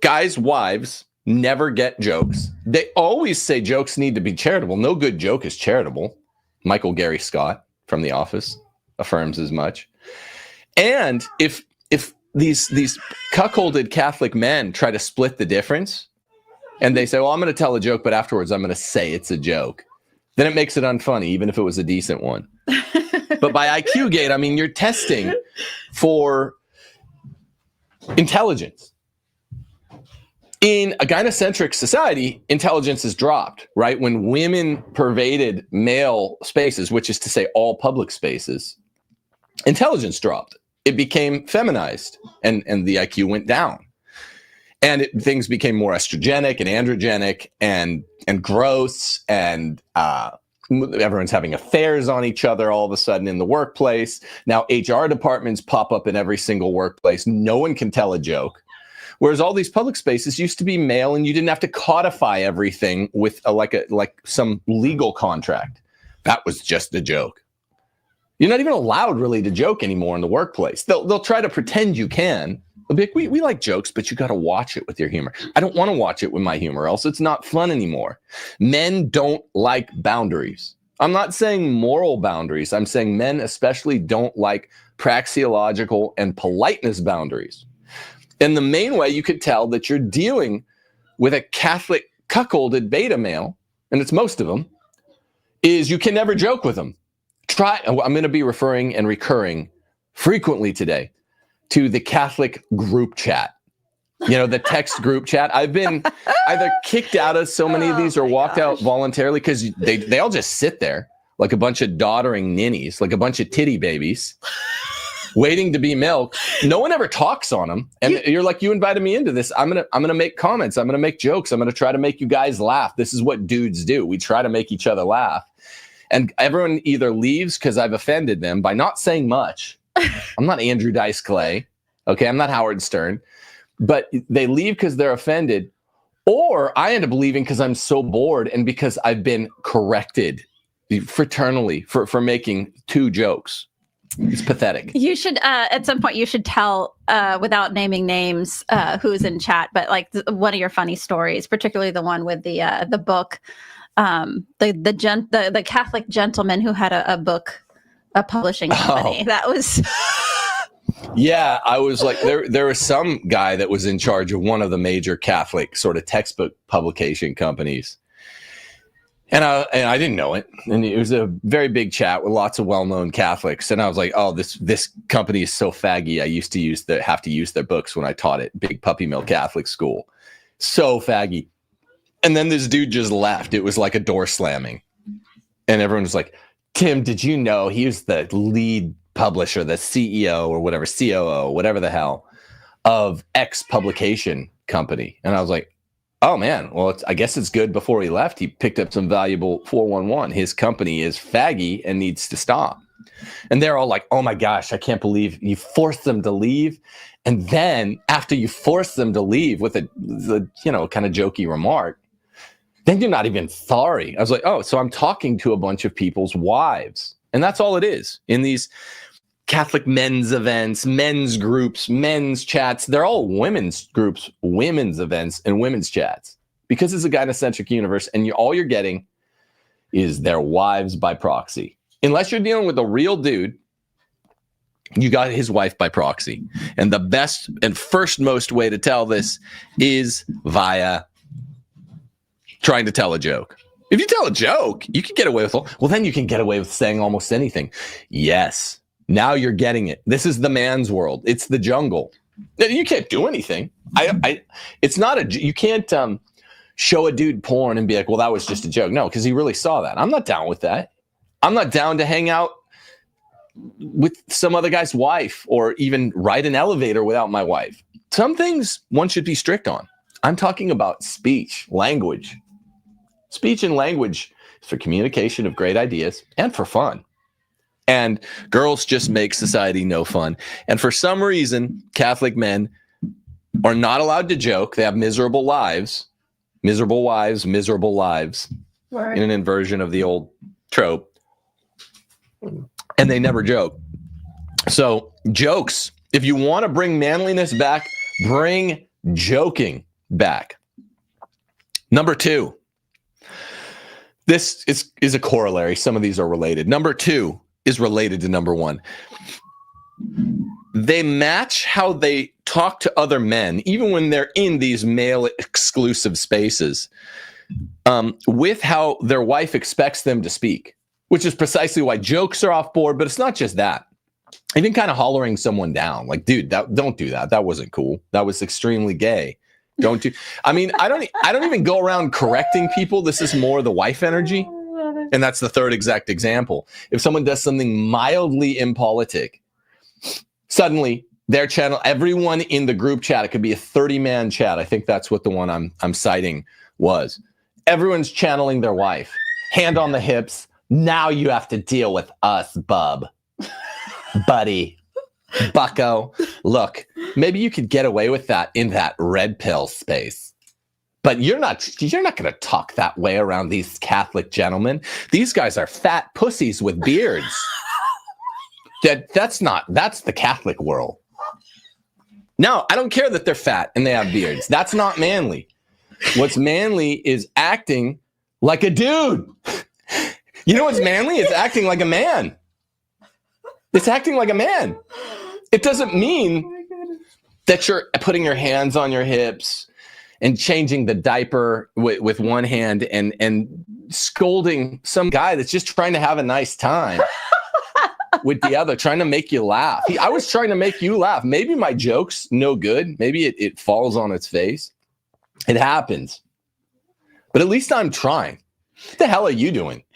guys' wives never get jokes. They always say jokes need to be charitable. No good joke is charitable. Michael Gary Scott from The Office affirms as much. And if these cuckolded Catholic men try to split the difference, and they say, well, I'm going to tell a joke, but afterwards I'm going to say it's a joke, then it makes it unfunny, even if it was a decent one. But by IQ Gate, I mean, you're testing for intelligence. In a gynocentric society, intelligence is dropped, right? When women pervaded male spaces, which is to say all public spaces, intelligence dropped. It became feminized, and the IQ went down. And things became more estrogenic and androgenic and gross, and everyone's having affairs on each other all of a sudden in the workplace. Now HR departments pop up in every single workplace. No one can tell a joke. Whereas all these public spaces used to be male, and you didn't have to codify everything with like some legal contract. That was just a joke. You're not even allowed really to joke anymore in the workplace. They'll try to pretend you can. They'll be like, we like jokes, but you got to watch it with your humor. I don't want to watch it with my humor, else it's not fun anymore. Men don't like boundaries. I'm not saying moral boundaries. I'm saying men especially don't like praxeological and politeness boundaries. And the main way you could tell that you're dealing with a Catholic cuckolded beta male, and it's most of them, is you can never joke with them. I'm going to be referring and recurring frequently today to the Catholic group chat. You know, the text group chat. I've been either kicked out of so many of these or walked out voluntarily because they all just sit there like a bunch of doddering ninnies, like a bunch of titty babies. Waiting to be milked. No one ever talks on them. And you're like, you invited me into this. I'm gonna make comments. I'm gonna make jokes. I'm gonna try to make you guys laugh. This is what dudes do. We try to make each other laugh. And everyone either leaves because I've offended them by not saying much. I'm not Andrew Dice Clay. Okay, I'm not Howard Stern. But they leave because they're offended. Or I end up leaving because I'm so bored and because I've been corrected fraternally for making 2 jokes. It's pathetic. You should, at some point, you should tell, without naming names, who's in chat, but like one of your funny stories, particularly the one with the book, the Catholic gentleman who had a publishing company. Oh. That was. Yeah, I was like, there was some guy that was in charge of one of the major Catholic sort of textbook publication companies. And I didn't know it. And it was a very big chat with lots of well-known Catholics. And I was like, oh, this company is so faggy. I used to have to use their books when I taught at Big Puppy Mill Catholic School. So faggy. And then this dude just left. It was like a door slamming. And everyone was like, Tim, did you know he was the lead publisher, the CEO or whatever, COO, whatever the hell, of X publication company? And I was like, oh, man, well, I guess it's good. Before he left, he picked up some valuable 411. His company is faggy and needs to stop. And they're all like, oh, my gosh, I can't believe you forced them to leave. And then after you force them to leave with a kind of jokey remark, then you're not even sorry. I was like, oh, so I'm talking to a bunch of people's wives. And that's all it is. In these Catholic men's events, men's groups, men's chats, they're all women's groups, women's events, and women's chats. Because it's a gynocentric universe, and all you're getting is their wives by proxy. Unless you're dealing with a real dude, you got his wife by proxy. And the best and first most way to tell this is via trying to tell a joke. If you tell a joke, you can get away with well, then you can get away with saying almost anything. Yes. Now you're getting it. This is the man's world. It's the jungle. You can't do anything. It's not you can't show a dude porn and be like, well, that was just a joke. No, because he really saw that. I'm not down with that. I'm not down to hang out with some other guy's wife or even ride an elevator without my wife. Some things one should be strict on. I'm talking about speech, language. Speech and language is for communication of great ideas and for fun. And girls just make society no fun. And for some reason, Catholic men are not allowed to joke. They have miserable lives, miserable wives, miserable lives, right, in an inversion of the old trope. And they never joke. So jokes, if you want to bring manliness back, bring joking back. Number 2, this is a corollary. Some of these are related. Number 2 is related to number 1. They match how they talk to other men, even when they're in these male exclusive spaces, with how their wife expects them to speak, which is precisely why jokes are off board. But it's not just that. Even kind of hollering someone down, like, dude, don't do that. That wasn't cool. That was extremely gay. Don't do. I mean, I don't even go around correcting people. This is more the wife energy. And that's the third exact example. If someone does something mildly impolitic, suddenly their channel, everyone in the group chat, it could be a 30-man chat. I think that's what the one I'm citing was. Everyone's channeling their wife. Hand on the hips. Now you have to deal with us, bub. Buddy. Bucko. Look, maybe you could get away with that in that red pill space. But you're not going to talk that way around these Catholic gentlemen. These guys are fat pussies with beards. That's the Catholic world. No, I don't care that they're fat and they have beards. That's not manly. What's manly is acting like a dude. You know what's manly? It's acting like a man. It's acting like a man. It doesn't mean that you're putting your hands on your hips and changing the diaper with one hand and scolding some guy that's just trying to have a nice time with the other, trying to make you laugh. I was trying to make you laugh. Maybe my joke's no good. Maybe it falls on its face. It happens. But at least I'm trying. What the hell are you doing?